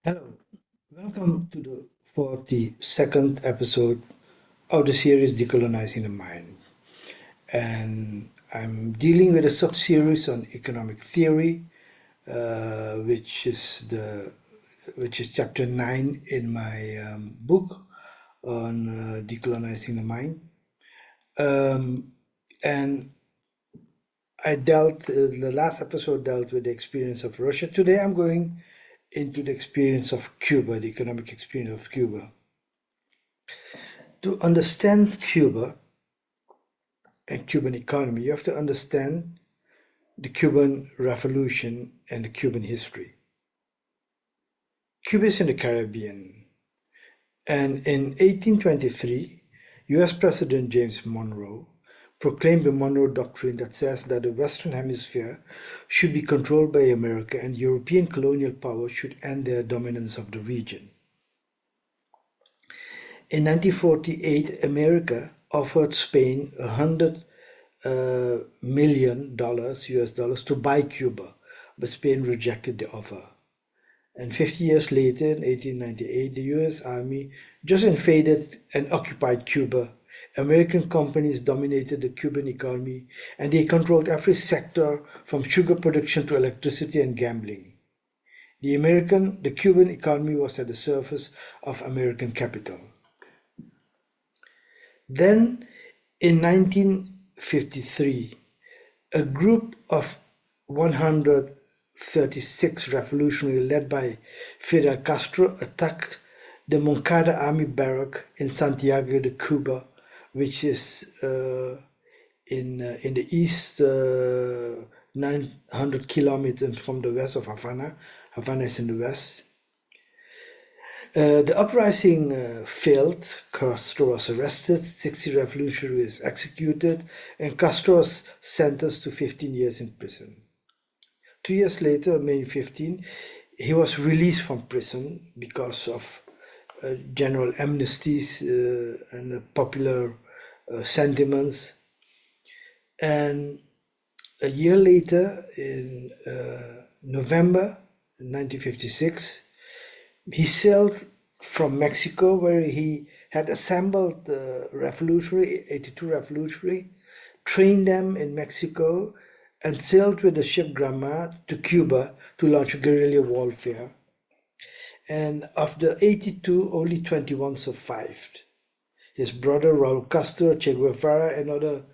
Hello, welcome to the 42nd episode of the series Decolonizing the Mind. And I'm dealing with a sub-series on economic theory, which is chapter 9 in my book on decolonizing the mind. And the last episode dealt with the experience of Russia. Today I'm going into the experience of Cuba, the economic experience of Cuba. To understand Cuba and Cuban economy, you have to understand the Cuban Revolution and the Cuban history. Cuba is in the Caribbean, and in 1823, US President James Monroe proclaimed the Monroe Doctrine that says that the Western Hemisphere should be controlled by America and European colonial powers should end their dominance of the region. In 1948, America offered Spain $100 million US dollars to buy Cuba, but Spain rejected the offer. And 50 years later, in 1898, the US Army just invaded and occupied Cuba. American companies dominated the Cuban economy, and they controlled every sector from sugar production to electricity and gambling. The Cuban economy was at the surface of American capital. Then, in 1953, a group of 136 revolutionaries led by Fidel Castro attacked the Moncada army barrack in Santiago de Cuba, which is in the east, 900 kilometers from the west of Havana. Havana is in the west. The uprising failed. Castro was arrested, 60 revolutionaries executed, and Castro was sentenced to 15 years in prison. 2 years later, May 15, he was released from prison because of general amnesties and popular sentiments. And a year later, in November 1956, he sailed from Mexico, where he had assembled the 82 revolutionary, trained them in Mexico, and sailed with the ship Granma to Cuba to launch guerrilla warfare. And of the 82, only 21 survived. His brother Raul Castro, Che Guevara, and other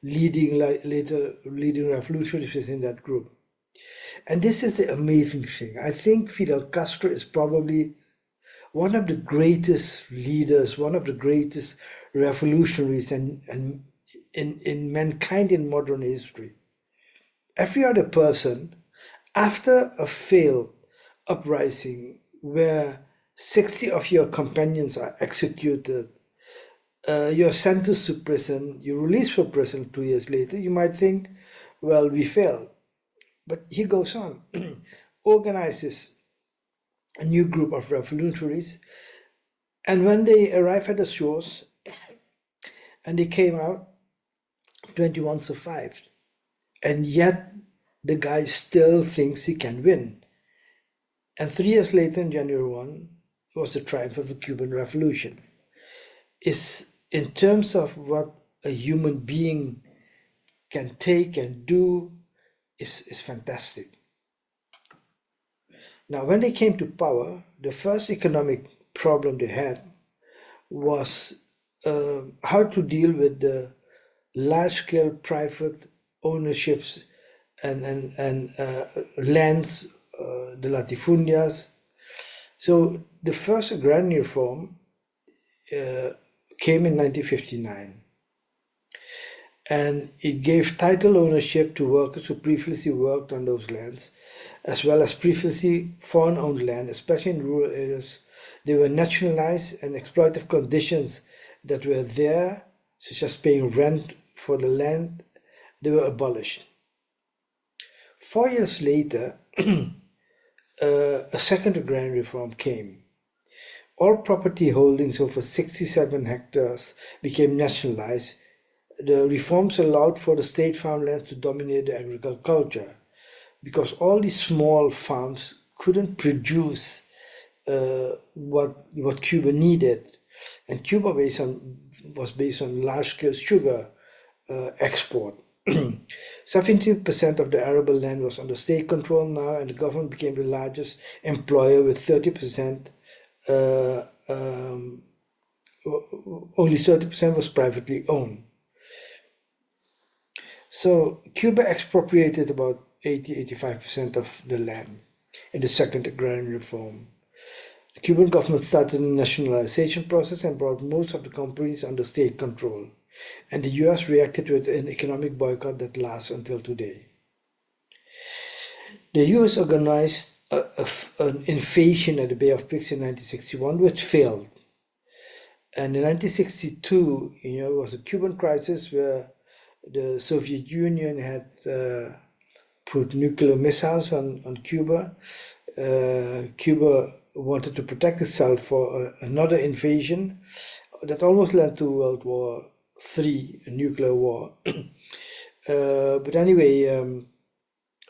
leading revolutionaries within that group. And this is the amazing thing. I think Fidel Castro is probably one of the greatest leaders, one of the greatest revolutionaries and in mankind in modern history. Every other person, after a failed uprising where 60 of your companions are executed, you're sentenced to prison, you're released from prison 2 years later, you might think, well, we failed. But he goes on, organizes a new group of revolutionaries, and when they arrived at the shores and they came out, 21 survived. And yet the guy still thinks he can win. And 3 years later, in January 1, was the triumph of the Cuban Revolution. Is in terms of what a human being can take and do is fantastic. Now, when they came to power, the first economic problem they had was how to deal with the large-scale private ownerships and lands, the latifundias. So the first agrarian reform came in 1959, and it gave title ownership to workers who previously worked on those lands, as well as previously foreign-owned land, especially in rural areas. They were nationalized, and exploitative conditions that were there, such as paying rent for the land, they were abolished. 4 years later, a second agrarian reform came. All property holdings over 67 hectares became nationalized. The reforms allowed for the state farmlands to dominate the agriculture because all these small farms couldn't produce what Cuba needed, and Cuba was based on large-scale sugar export. 70% of the arable land was under state control now, and the government became the largest employer with 30%. Uh, um, Only 30% was privately owned. So Cuba expropriated about 85% of the land in the second agrarian reform. The Cuban government started a nationalization process and brought most of the companies under state control. And the US reacted with an economic boycott that lasts until today. The US organized an invasion at the Bay of Pigs in 1961, which failed. And in 1962, it was a Cuban crisis where the Soviet Union had put nuclear missiles on Cuba. Cuba wanted to protect itself for another invasion that almost led to World War III, a nuclear war. But anyway,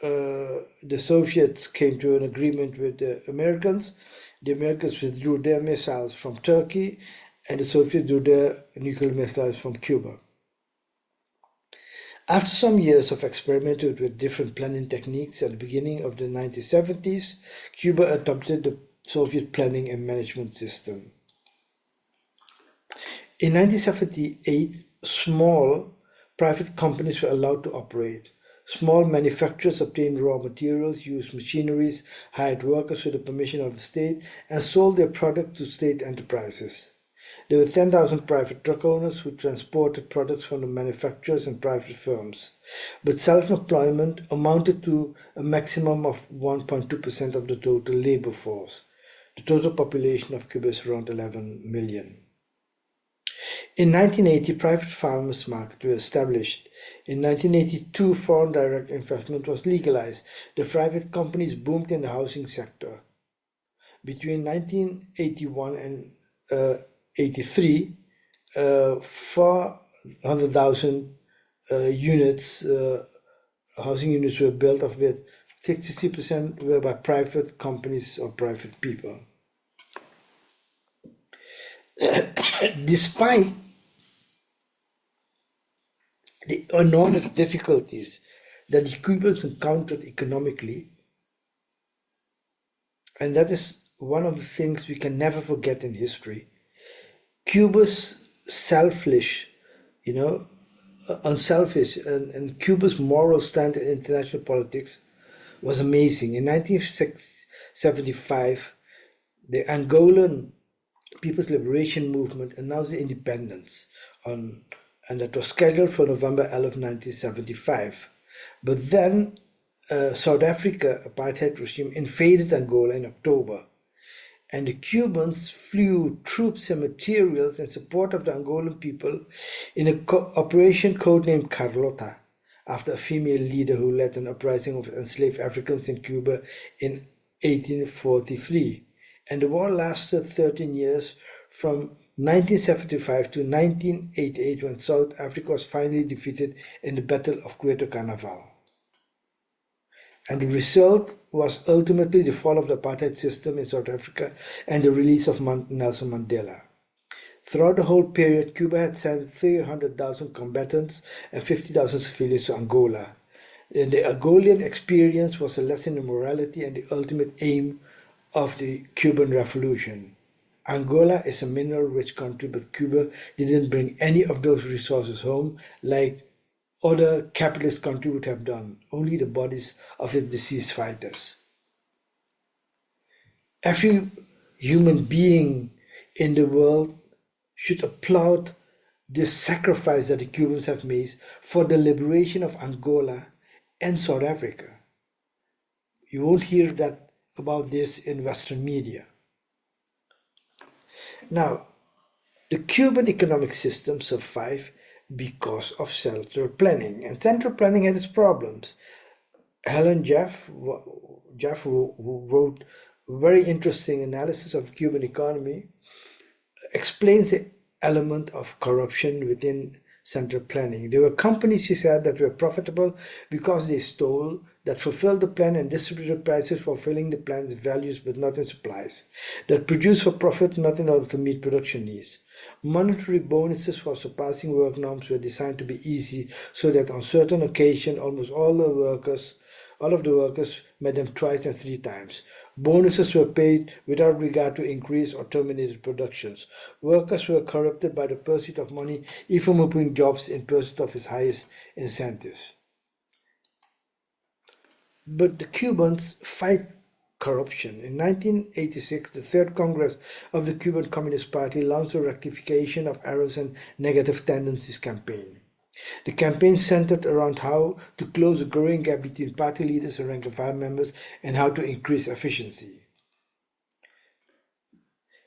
the Soviets came to an agreement with the Americans. The Americans withdrew their missiles from Turkey, and the Soviets withdrew their nuclear missiles from Cuba. After some years of experimenting with different planning techniques at the beginning of the 1970s, Cuba adopted the Soviet planning and management system. In 1978, small private companies were allowed to operate. Small manufacturers obtained raw materials, used machineries, hired workers with the permission of the state, and sold their product to state enterprises. There were 10,000 private truck owners who transported products from the manufacturers and private firms. But self-employment amounted to a maximum of 1.2% of the total labor force. The total population of Cuba is around 11 million. In 1980, private farmers' markets were established. In 1982, foreign direct investment was legalized. The private companies boomed in the housing sector. Between 1981 and 83, 400,000 units, housing units were built, of which 63% were by private companies or private people. Despite the enormous difficulties that the Cubans encountered economically, and that is one of the things we can never forget in history, Cuba's selfish, unselfish, and Cuba's moral stand in international politics was amazing. In 1975, the Angolan People's Liberation Movement announced independence, and that was scheduled for November 11, 1975. But then South Africa apartheid regime invaded Angola in October, and the Cubans flew troops and materials in support of the Angolan people in an operation codenamed Carlota, after a female leader who led an uprising of enslaved Africans in Cuba in 1843. And the war lasted 13 years, from 1975 to 1988, when South Africa was finally defeated in the Battle of Cueto Carnaval. And the result was ultimately the fall of the apartheid system in South Africa and the release of Nelson Mandela. Throughout the whole period, Cuba had sent 300,000 combatants and 50,000 civilians to Angola. And the Angolan experience was a lesson in morality and the ultimate aim of the Cuban Revolution. Angola is a mineral-rich country, but Cuba didn't bring any of those resources home like other capitalist countries would have done, only the bodies of the deceased fighters. Every human being in the world should applaud this sacrifice that the Cubans have made for the liberation of Angola and South Africa. You won't hear that about this in Western media. Now, the Cuban economic system survived because of central planning, and central planning had its problems. Helen Jeff, who wrote a very interesting analysis of the Cuban economy, explains the element of corruption within central planning. There were companies, she said, that were profitable because they stole that fulfilled the plan and distributed prices for filling the plan's values but not in supplies, that produced for profit not in order to meet production needs. Monetary bonuses for surpassing work norms were designed to be easy so that on certain occasions almost all of the workers met them twice and three times. Bonuses were paid without regard to increased or terminated productions. Workers were corrupted by the pursuit of money, even moving jobs in pursuit of its highest incentives. But the Cubans fight corruption. In 1986, the Third Congress of the Cuban Communist Party launched a rectification of errors and negative tendencies campaign. The campaign centered around how to close the growing gap between party leaders and rank and file members and how to increase efficiency.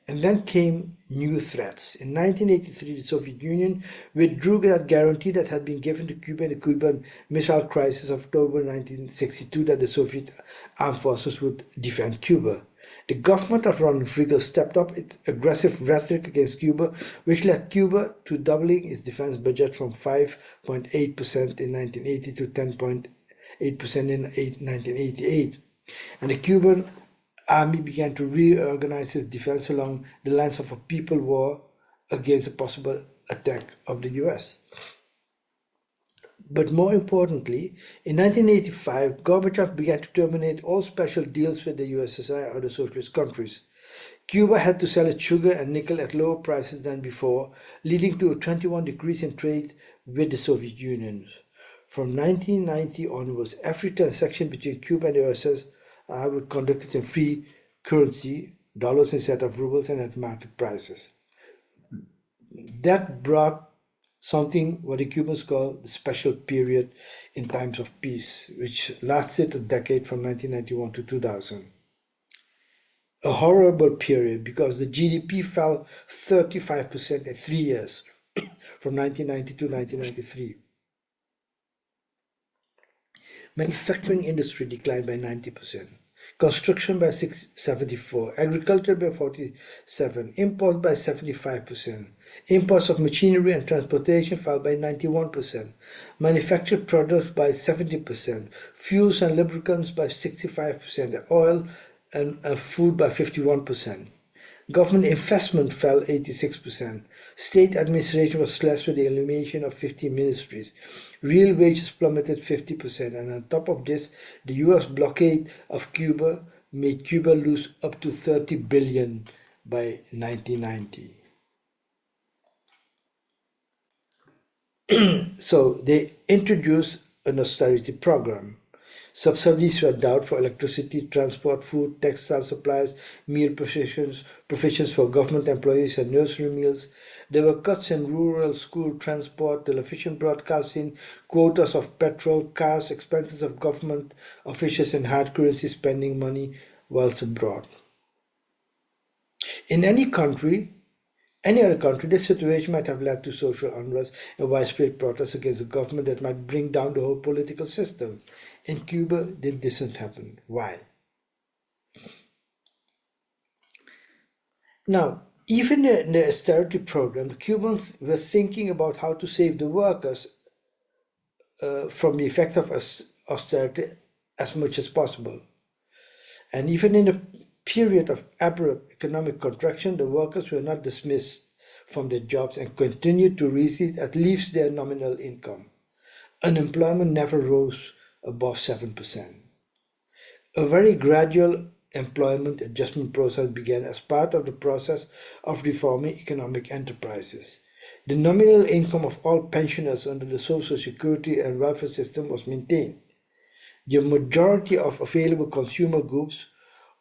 And then came new threats. In 1983, the Soviet Union withdrew that guarantee that had been given to Cuba in the Cuban Missile Crisis of October 1962 that the Soviet armed forces would defend Cuba. The government of Ronald Reagan stepped up its aggressive rhetoric against Cuba, which led Cuba to doubling its defense budget from 5.8% in 1980 to 10.8% in 1988. And the Cuban army began to reorganize its defense along the lines of a people war against a possible attack of the US. But more importantly, in 1985, Gorbachev began to terminate all special deals with the USSR or the socialist countries. Cuba had to sell its sugar and nickel at lower prices than before, leading to a 21 decrease in trade with the Soviet Union. From 1990 onwards, every transaction between Cuba and the USSR were conducted in free currency, dollars instead of rubles, and at market prices. That brought something what the Cubans call the special period in times of peace, which lasted a decade from 1991 to 2000. A horrible period because the GDP fell 35% in 3 years, from 1990 to 1993. Manufacturing industry declined by 90%. Construction by 74%, agriculture by 47%, imports by 75%, imports of machinery and transportation fell by 91%, manufactured products by 70%, fuels and lubricants by 65%, oil and food by 51%. Government investment fell 86%. State administration was slashed with the elimination of 50 ministries. Real wages plummeted 50%, and on top of this, the US blockade of Cuba made Cuba lose up to 30 billion by 1990. So they introduced an austerity program. Subsidies were down for electricity, transport, food, textile supplies, meal provisions for government employees and nursery meals. There were cuts in rural school transport, television broadcasting, quotas of petrol, cars, expenses of government officials, and hard currency spending money whilst abroad. In any other country, this situation might have led to social unrest and widespread protests against the government that might bring down the whole political system. In Cuba, this didn't happen. Why? Now, even in the austerity program, the Cubans were thinking about how to save the workers from the effect of austerity as much as possible. And even in the period of abrupt economic contraction, the workers were not dismissed from their jobs and continued to receive at least their nominal income. Unemployment never rose above 7%. A very gradual employment adjustment process began as part of the process of reforming economic enterprises. The nominal income of all pensioners under the Social Security and welfare system was maintained. The majority of available consumer goods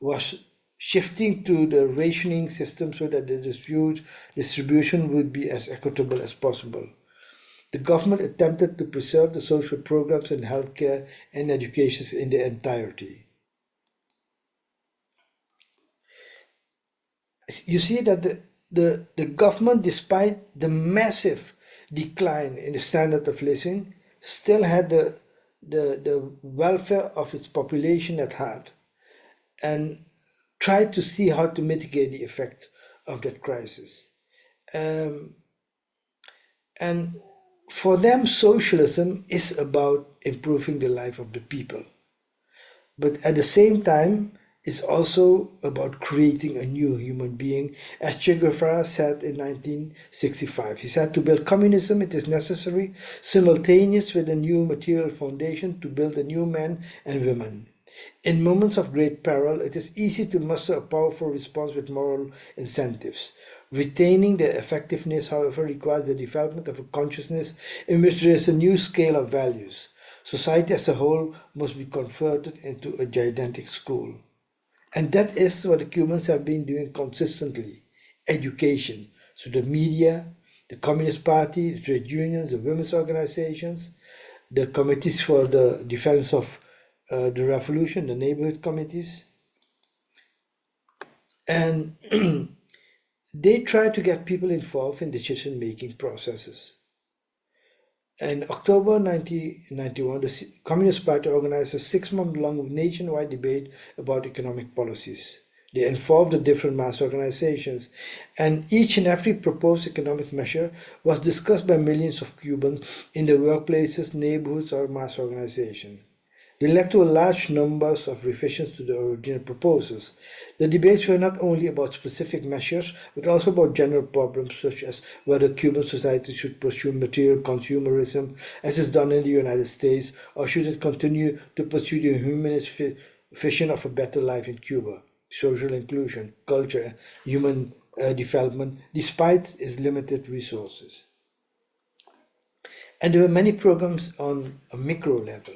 was shifting to the rationing system so that the distribution would be as equitable as possible. The government attempted to preserve the social programs in healthcare and education in their entirety. You see that the government, despite the massive decline in the standard of living, still had the welfare of its population at heart and tried to see how to mitigate the effect of that crisis. And for them, socialism is about improving the life of the people. But at the same time, it's also about creating a new human being, as Che Guevara said in 1965. He said, to build communism, it is necessary, simultaneous with a new material foundation, to build a new man and women. In moments of great peril, it is easy to muster a powerful response with moral incentives. Retaining their effectiveness, however, requires the development of a consciousness in which there is a new scale of values. Society as a whole must be converted into a gigantic school. And that is what the Cubans have been doing consistently. Education. So the media, the Communist Party, the trade unions, the women's organizations, the committees for the defense of the revolution, the neighborhood committees. And they try to get people involved in decision-making processes. In October 1991, the Communist Party organized a 6-month-long nationwide debate about economic policies. They involved the different mass organizations, and each and every proposed economic measure was discussed by millions of Cubans in their workplaces, neighborhoods, or mass organizations. They led to large numbers of revisions to the original proposals. The debates were not only about specific measures, but also about general problems such as whether Cuban society should pursue material consumerism, as is done in the United States, or should it continue to pursue the humanist vision of a better life in Cuba, social inclusion, culture, human development, despite its limited resources. And there were many programs on a micro level.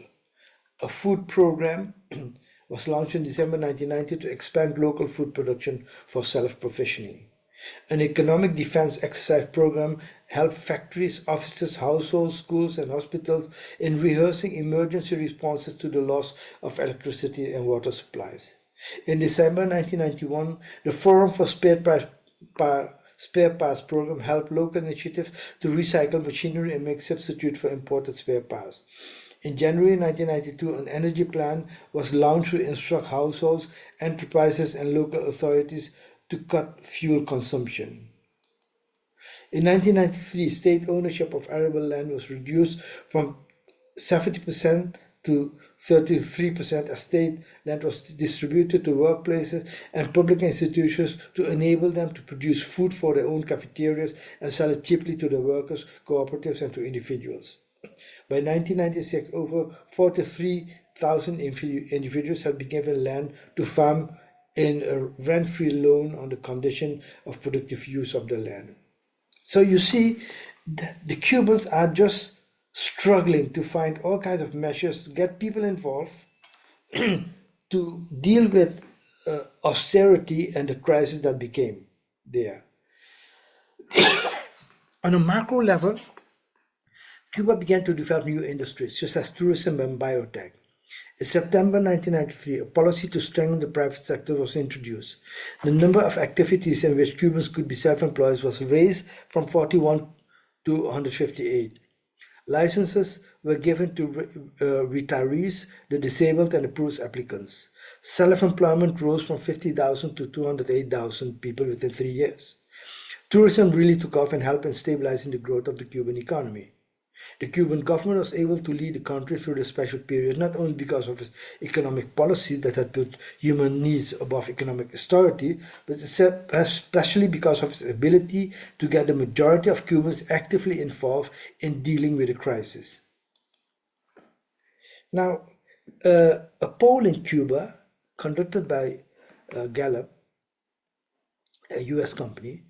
A food program was launched in December 1990 to expand local food production for self-provisioning. An economic defense exercise program helped factories, offices, households, schools, and hospitals in rehearsing emergency responses to the loss of electricity and water supplies. In December 1991, the Forum for Spare Parts program helped local initiatives to recycle machinery and make substitute for imported spare parts. In January 1992, an energy plan was launched to instruct households, enterprises, and local authorities to cut fuel consumption. In 1993, state ownership of arable land was reduced from 70% to 33% as state land was distributed to workplaces and public institutions to enable them to produce food for their own cafeterias and sell it cheaply to the workers, cooperatives, and to individuals. By 1996, over 43,000 individuals had been given land to farm in a rent-free loan on the condition of productive use of the land. So you see, the Cubans are just struggling to find all kinds of measures to get people involved to deal with austerity and the crisis that became there. On a macro level, Cuba began to develop new industries such as tourism and biotech. In September 1993, a policy to strengthen the private sector was introduced. The number of activities in which Cubans could be self-employed was raised from 41 to 158. Licenses were given to retirees, the disabled, and approved applicants. Self-employment rose from 50,000 to 208,000 people within 3 years. Tourism really took off and helped in stabilizing the growth of the Cuban economy. The Cuban government was able to lead the country through this special period not only because of its economic policies that had put human needs above economic austerity, but especially because of its ability to get the majority of Cubans actively involved in dealing with the crisis. Now, a poll in Cuba conducted by Gallup, a US company,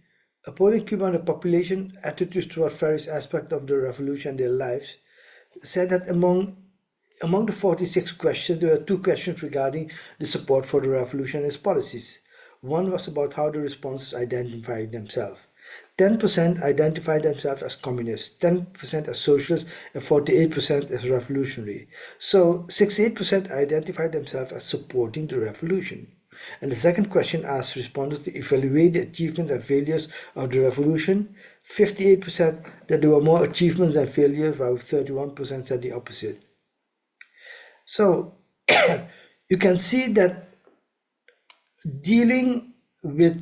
a poll in Cuba on the population attitudes toward various aspects of the revolution and their lives, said that among the 46 questions, there were 2 questions regarding the support for the revolution and its policies. One was about how the respondents identified themselves. 10% identified themselves as communists, 10% as socialists, and 48% as revolutionary. So 68% identified themselves as supporting the revolution. And the second question asked respondents to evaluate the achievements and failures of the revolution. 58% that there were more achievements than failures, while 31% said the opposite. So you can see that dealing with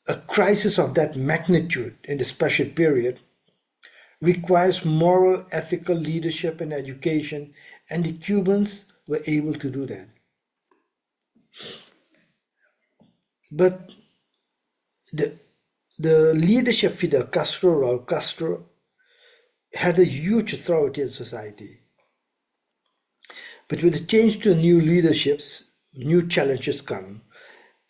a crisis of that magnitude in the special period requires moral, ethical leadership and education, and the Cubans were able to do that. But the the leadership Fidel Castro, Raul Castro, had a huge authority in society. But with the change to new leaderships, new challenges come.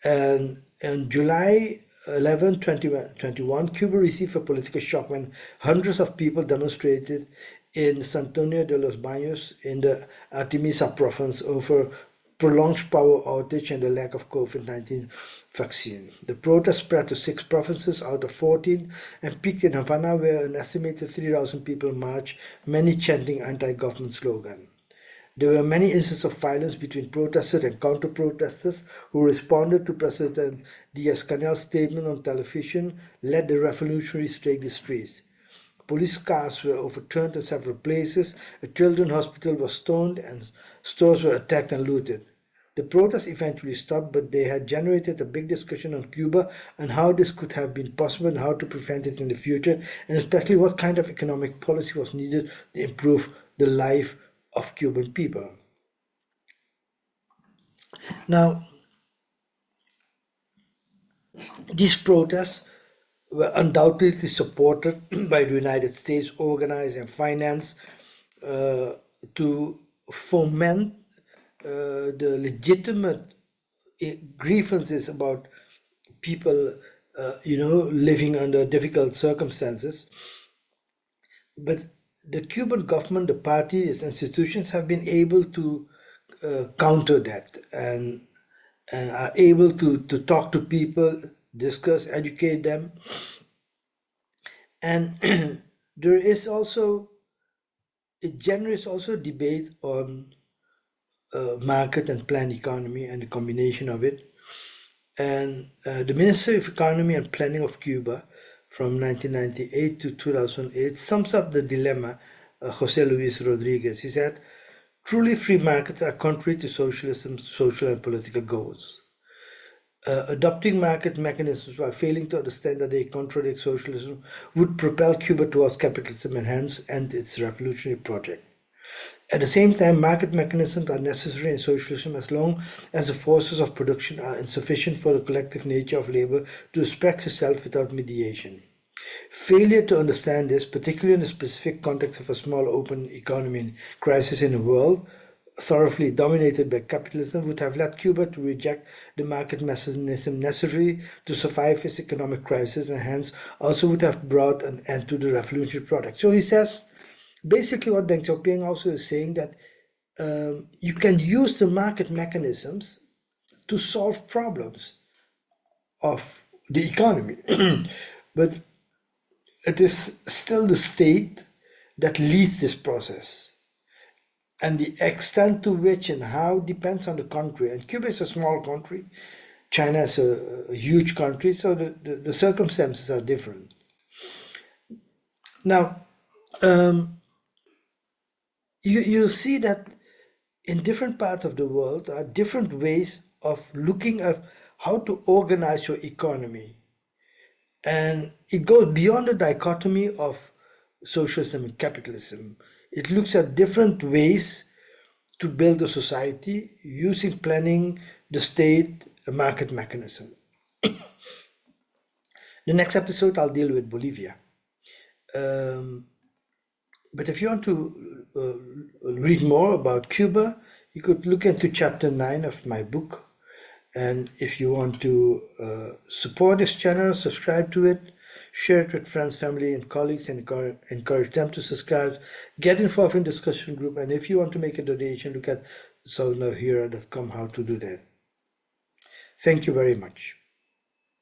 And on July 11, 2021, Cuba received a political shock when hundreds of people demonstrated in San Antonio de los Baños in the Artemisa province over prolonged power outage and the lack of COVID-19 vaccine. The protest spread to 6 provinces out of 14 and peaked in Havana, where an estimated 3,000 people marched, many chanting anti-government slogans. There were many instances of violence between protesters and counter-protesters who responded to President Diaz-Canel's statement on television, "Let the revolutionaries take the streets." Police cars were overturned in several places, a children's hospital was stormed, and stores were attacked and looted. The protests eventually stopped, but they had generated a big discussion on Cuba and how this could have been possible and how to prevent it in the future, and especially what kind of economic policy was needed to improve the life of Cuban people. Now, these protests were undoubtedly supported by the United States, organized and financed uh, to foment the legitimate grievances about people, living under difficult circumstances. But the Cuban government, the party, its institutions have been able to counter that and are able to talk to people, discuss, educate them. And there is also a generous also debate on market and planned economy and the combination of it. And the Ministry of Economy and Planning of Cuba from 1998 to 2008 sums up the dilemma, Jose Luis Rodriguez. He said, truly free markets are contrary to socialism's social and political goals. Adopting market mechanisms while failing to understand that they contradict socialism would propel Cuba towards capitalism and hence end its revolutionary project. At the same time, market mechanisms are necessary in socialism as long as the forces of production are insufficient for the collective nature of labor to express itself without mediation. Failure to understand this, particularly in the specific context of a small open economy in crisis in a world thoroughly dominated by capitalism, would have led Cuba to reject the market mechanism necessary to survive its economic crisis and hence also would have brought an end to the revolutionary project. So he says, basically what Deng Xiaoping also is saying that you can use the market mechanisms to solve problems of the economy, but it is still the state that leads this process. And the extent to which and how depends on the country. And Cuba is a small country, China is a huge country, so the circumstances are different. Now, you see that in different parts of the world are different ways of looking at how to organize your economy. And it goes beyond the dichotomy of socialism and capitalism. It looks at different ways to build a society using planning, the state, a market mechanism. The next episode, I'll deal with Bolivia. But if you want to read more about Cuba, you could look into chapter 9 of my book. And if you want to support this channel, subscribe to it, share it with friends, family, and colleagues, and encourage them to subscribe, get involved in discussion group, and if you want to make a donation, look at solnavhira.com how to do that. Thank you very much.